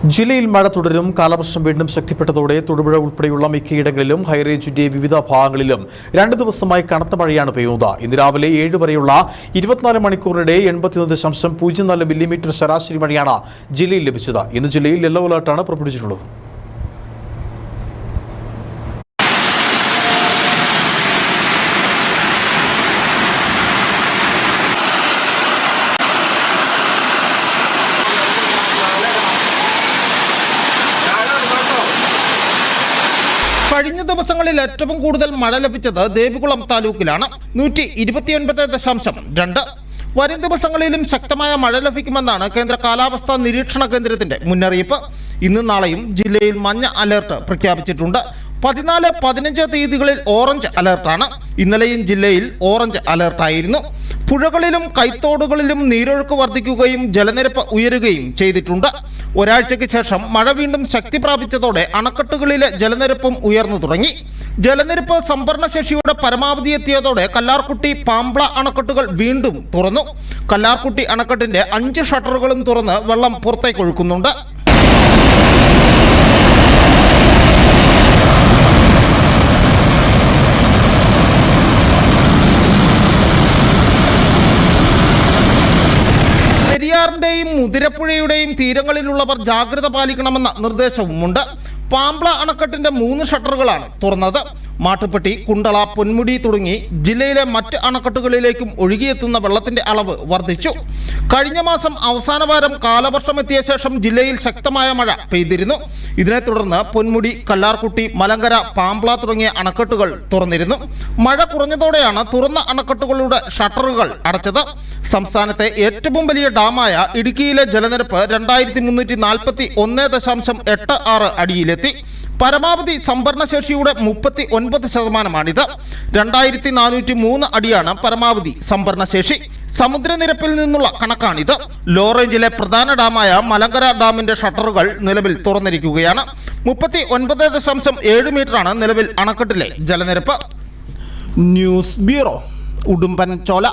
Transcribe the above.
ജില്ലയിൽ മഴ തുടരും. കാലവർഷം വീണ്ടും ശക്തിപ്പെട്ടതോടെ തൊടുപുഴ ഉൾപ്പെടെയുള്ള മിക്കയിടങ്ങളിലും ഹൈറേഞ്ചിന്റെ വിവിധ ഭാഗങ്ങളിലും 2 ദിവസമായി കനത്ത മഴയാണ് പെയ്യുന്നത്. ഇന്ന് രാവിലെ 7 വരെയുള്ള 24 മണിക്കൂറിനിടെ 81.04 മില്ലിമീറ്റർ ശരാശരി മഴയാണ് ജില്ലയിൽ ലഭിച്ചത്. ഇന്ന് ജില്ലയിൽ യെല്ലോ അലർട്ടാണ് പുറപ്പെടുവിച്ചിട്ടുള്ളത്. കഴിഞ്ഞ ദിവസങ്ങളിൽ ഏറ്റവും കൂടുതൽ മഴ ലഭിച്ചത് ദേവികുളം താലൂക്കിലാണ് 129.2. വരും ദിവസങ്ങളിലും ശക്തമായ മഴ ലഭിക്കുമെന്നാണ് കേന്ദ്ര കാലാവസ്ഥാ നിരീക്ഷണ കേന്ദ്രത്തിന്റെ മുന്നറിയിപ്പ്. ഇന്നും നാളെയും ജില്ലയിൽ മഞ്ഞ അലർട്ട് പ്രഖ്യാപിച്ചിട്ടുണ്ട്. 14, 15 തീയതികളിൽ ഓറഞ്ച് അലർട്ടാണ്. ഇന്നലെയും ജില്ലയിൽ ഓറഞ്ച് അലർട്ടായിരുന്നു. പുഴകളിലും കൈത്തോടുകളിലും നീരൊഴുക്ക് വർദ്ധിക്കുകയും ജലനിരപ്പ് ഉയരുകയും ചെയ്തിട്ടുണ്ട്. ഒരാഴ്ചയ്ക്ക് ശേഷം മഴ വീണ്ടും ശക്തി പ്രാപിച്ചതോടെ അണക്കെട്ടുകളിലെ ജലനിരപ്പും ഉയർന്നു തുടങ്ങി. ജലനിരപ്പ് സംഭരണശേഷിയുടെ പരമാവധി എത്തിയതോടെ കല്ലാർകുട്ടി, പാംബ്ള അണക്കെട്ടുകൾ വീണ്ടും തുറന്നു. കല്ലാർകുട്ടി അണക്കെട്ടിന്റെ 5 ഷട്ടറുകളും തുറന്ന് വെള്ളം പുറത്തേക്ക് ഒഴുക്കുന്നുണ്ട്. പെരിയാറിന്റെയും മുതിരപ്പുഴയുടെയും തീരങ്ങളിലുള്ളവർ ജാഗ്രത പാലിക്കണമെന്ന നിർദ്ദേശവുമുണ്ട്. പാംബ്ള അണക്കെട്ടിന്റെ 3 ഷട്ടറുകളാണ് തുറന്നത്. മാട്ടുപ്പെട്ടി, കുണ്ടള, പൊന്മുടി തുടങ്ങി ജില്ലയിലെ മറ്റ് അണക്കെട്ടുകളിലേക്കും ഒഴുകിയെത്തുന്ന വെള്ളത്തിന്റെ അളവ് വർദ്ധിച്ചു. കഴിഞ്ഞ മാസം അവസാന വാരം കാലവർഷം എത്തിയ ശേഷം ജില്ലയിൽ ശക്തമായ മഴ പെയ്തിരുന്നു. ഇതിനെ തുടർന്ന് പൊന്മുടി, കല്ലാർകുട്ടി, മലങ്കര, പാംബ്ള തുടങ്ങിയ അണക്കെട്ടുകൾ തുറന്നിരുന്നു. മഴ കുറഞ്ഞതോടെയാണ് തുറന്ന അണക്കെട്ടുകളുടെ ഷട്ടറുകൾ അടച്ചത്. സംസ്ഥാനത്തെ ഏറ്റവും വലിയ ഡാമായ ഇടുക്കിയിലെ ജലനിരപ്പ് 2341.86 അടിയിലെത്തി. പരമാവധി സംഭരണശേഷിയുടെ 39%. 2403 അടിയാണ് പരമാവധി സംഭരണശേഷി. സമുദ്രനിരപ്പിൽ നിന്നുള്ള കണക്കാണിത്. ലോ റേഞ്ചിലെ പ്രധാന ഡാമായ മലങ്കര ഡാമിന്റെ ഷട്ടറുകൾ നിലവിൽ തുറന്നിരിക്കുകയാണ്. 39.7 മീറ്ററാണ് നിലവിൽ അണക്കെട്ടിലെ ജലനിരപ്പ്. News bureau, Udumbanchola.